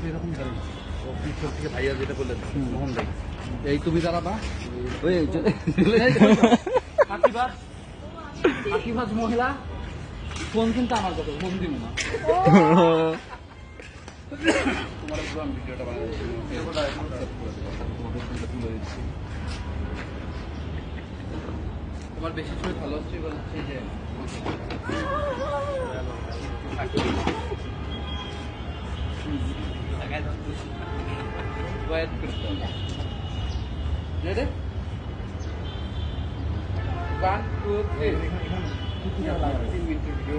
এরকম গাড়ি পিছন থেকে ভাইয়া যেটা বললেন মোহন ভাই, এই তুমি দাঁড়াবা ওই আকিবাজ মহিলা ফোন কিন্তু আমার কথা ফোন দিব না। তোমার পুরো আমি ভিডিওটা বানাচ্ছি, তোমার বেশি ছবি ভালো হচ্ছে বলছে যে Ready? 1, 2, 3. 3 minutes video